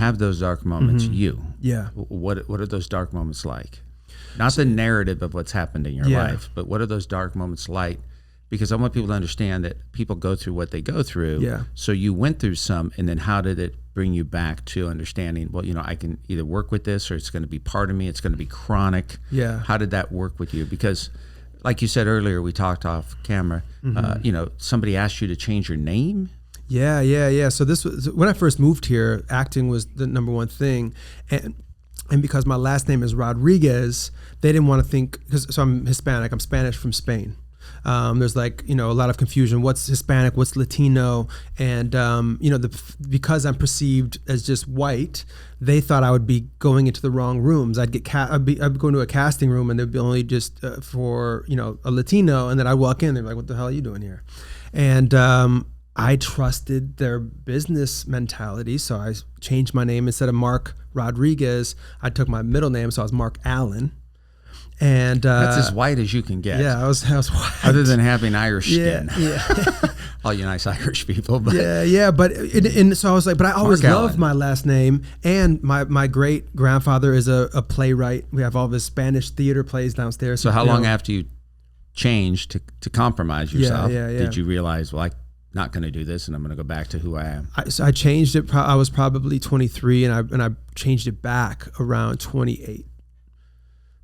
have those dark moments, Yeah. what are those dark moments like? Not the narrative of what's happened in your life, but what are those dark moments like? Because I want people to understand that people go through what they go through. Yeah. So you went through some, and then how did it bring you back to understanding, well, I can either work with this, or it's going to be part of me. It's going to be chronic. Yeah. How did that work with you? Because like you said earlier, we talked off camera, somebody asked you to change your name. Yeah. So this was when I first moved here. Acting was the number one thing, and because my last name is Rodriguez, they didn't want to think. So I'm Hispanic. I'm Spanish from Spain. There's a lot of confusion. What's Hispanic? What's Latino? And because I'm perceived as just white, they thought I would be going into the wrong rooms. I'd be going to a casting room, and they'd be only just for a Latino, and then I'd walk in. They'd be like, "What the hell are you doing here?" And I trusted their business mentality, so I changed my name. Instead of Mark Rodriguez, I took my middle name, so I was Mark Allen. And that's as white as you can get. Yeah, I was white. Other than having Irish skin. Yeah. All you nice Irish people. But. Yeah. But so I was like, but I always loved my last name. And my great grandfather is a playwright. We have all this Spanish theater plays downstairs. So how long after you changed to compromise yourself did you realize, well, I'm not going to do this, and I'm going to go back to who I am? So I changed it. I was probably 23, and I changed it back around 28.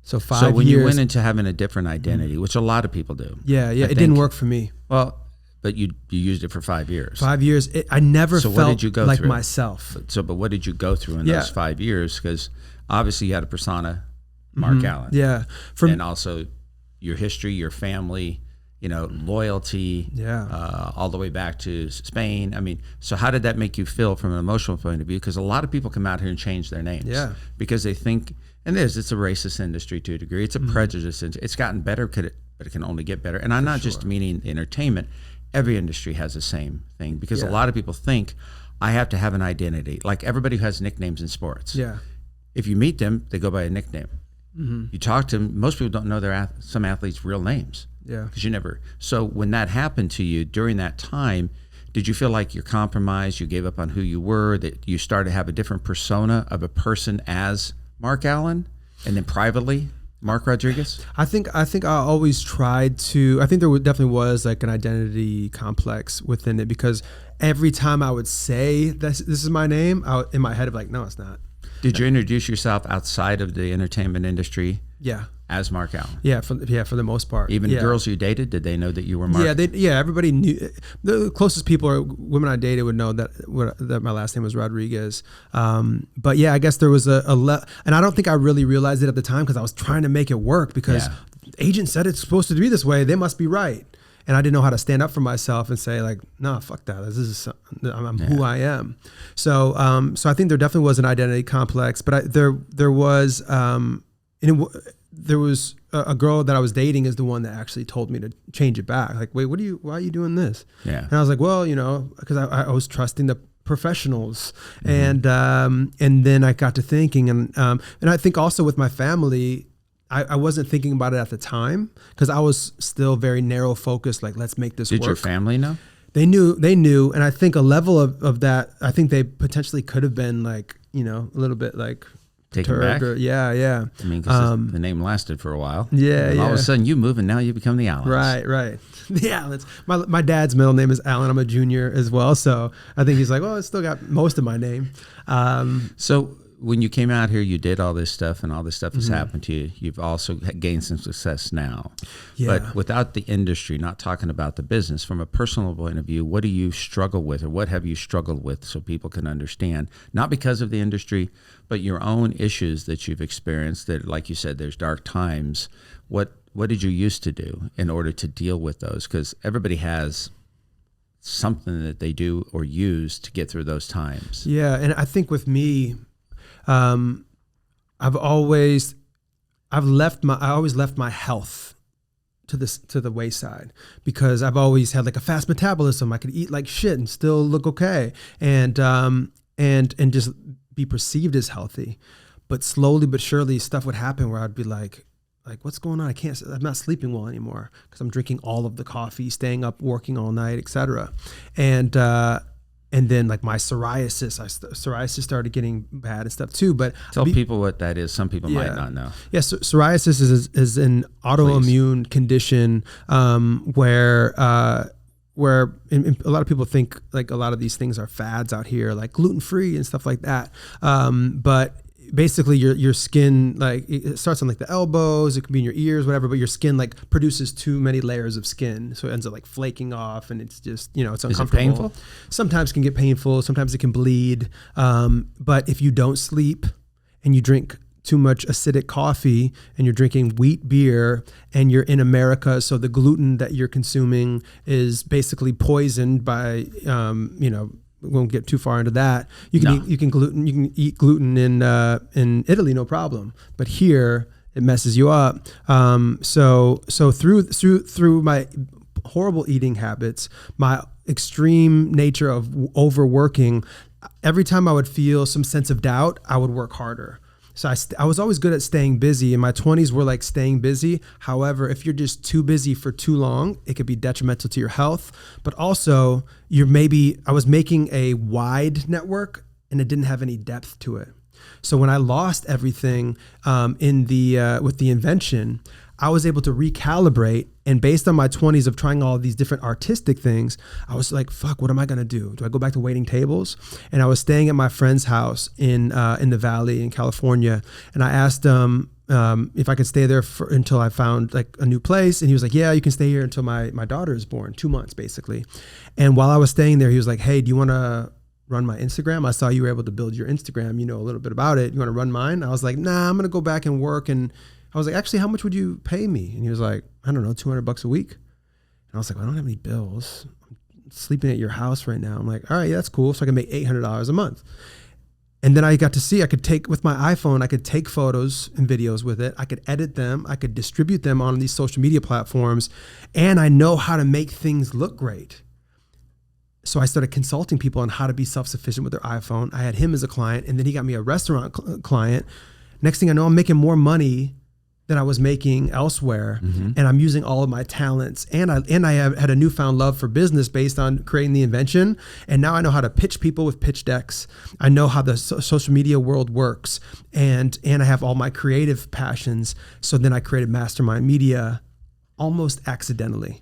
So 5 years. So when you went into having a different identity, which a lot of people do. Yeah. It didn't work for me. Well, but you used it for 5 years. 5 years. I never felt what did you go like through? Myself. But what did you go through in those 5 years? Because obviously you had a persona, Mark Allen. Yeah. And also your history, your family, loyalty. Yeah. All the way back to Spain. I mean, so how did that make you feel from an emotional point of view? Because a lot of people come out here and change their names. Yeah. Because they think, and it's a racist industry to a degree. It's a prejudice. It's gotten better, but it can only get better. And I'm not just meaning entertainment. Every industry has the same thing, because a lot of people think I have to have an identity. Like everybody who has nicknames in sports. Yeah. If you meet them, they go by a nickname. You talk to them, most people don't know some athletes' real names. Yeah. Because you never. So when that happened to you during that time, did you feel like you're compromised, you gave up on who you were, that you started to have a different persona of a person as Mark Allen, and then privately Mark Rodriguez? I think I always tried to. I think there definitely was like an identity complex within it, because every time I would say this is my name, in my head, I'd be like, no, it's not. Did you introduce yourself outside of the entertainment industry? Yeah. As Mark Allen? Yeah, for the most part. Even girls you dated, did they know that you were Mark? Yeah, everybody knew. The closest people or women I dated would know that my last name was Rodriguez. But yeah, I guess there was and I don't think I really realized it at the time, because I was trying to make it work, because the agent said it's supposed to be this way. They must be right. And I didn't know how to stand up for myself and say like, no, fuck that. I'm who I am. So I think there definitely was an identity complex, but there was a girl that I was dating is the one that actually told me to change it back. Like, wait, why are you doing this? Yeah. And I was like, well, because I was trusting the professionals. And then I got to thinking, and I think also with my family, I wasn't thinking about it at the time, because I was still very narrow focused. Like, let's make this work. Did your family know? They knew. And I think a level of that, I think they potentially could have been like, a little bit like, taken back? Yeah. I mean, because the name lasted for a while. Yeah, and all of a sudden you move, and now you become the Allens. Right. The Allens. My dad's middle name is Allen. I'm a junior as well. So I think he's like, well, it's still got most of my name. So when you came out here, you did all this stuff, and all this stuff has happened to you. You've also gained some success now. Yeah. But without the industry, not talking about the business, from a personal point of view, what do you struggle with, or what have you struggled with, so people can understand? Not because of the industry, but your own issues that you've experienced that, like you said, there's dark times. What did you used to do in order to deal with those? Because everybody has something that they do or use to get through those times. Yeah, and I think with me, I always left my health to the wayside, because I've always had like a fast metabolism. I could eat like shit and still look okay, and just be perceived as healthy. But slowly but surely, stuff would happen where I'd be like, what's going on? I'm not sleeping well anymore, because I'm drinking all of the coffee, staying up, working all night, etc. And And then like my psoriasis started getting bad and stuff too. But tell people what that is. Some people might not know. Yeah, so psoriasis is an autoimmune condition where a lot of people think like a lot of these things are fads out here, like gluten-free and stuff like that. But basically your skin, like it starts on like the elbows, it could be in your ears, whatever, but your skin like produces too many layers of skin. So it ends up like flaking off, and it's just, it's uncomfortable. Is it painful? Sometimes it can get painful. Sometimes it can bleed. But if you don't sleep and you drink too much acidic coffee and you're drinking wheat beer and you're in America, so the gluten that you're consuming is basically poisoned by, we won't get too far into that. You can eat gluten in Italy, no problem. But here it messes you up. So through my horrible eating habits, my extreme nature of overworking, every time I would feel some sense of doubt, I would work harder. So I was always good at staying busy. In my 20s were like staying busy. However, if you're just too busy for too long, it could be detrimental to your health. But also, I was making a wide network and it didn't have any depth to it. So when I lost everything with the invention, I was able to recalibrate. And based on my 20s of trying all of these different artistic things, I was like, fuck, what am I going to do? Do I go back to waiting tables? And I was staying at my friend's house in the Valley in California. And I asked him if I could stay there until I found like a new place. And he was like, yeah, you can stay here until my daughter is born, 2 months basically. And while I was staying there, he was like, hey, do you want to run my Instagram? I saw you were able to build your Instagram, a little bit about it. You want to run mine? I was like, nah, I'm going to go back and work. And I was like, actually, how much would you pay me? And he was like, I don't know, $200 a week. And I was like, well, I don't have any bills. I'm sleeping at your house right now. I'm like, all right, yeah, that's cool. So I can make $800 a month. And then I got to see, with my iPhone, I could take photos and videos with it. I could edit them. I could distribute them on these social media platforms. And I know how to make things look great. So I started consulting people on how to be self-sufficient with their iPhone. I had him as a client, and then he got me a restaurant client. Next thing I know, I'm making more money than I was making elsewhere. Mm-hmm. And I'm using all of my talents. And I have had a newfound love for business based on creating the invention. And now I know how to pitch people with pitch decks. I know how the social media world works. And I have all my creative passions. So then I created Mastermind Media almost accidentally.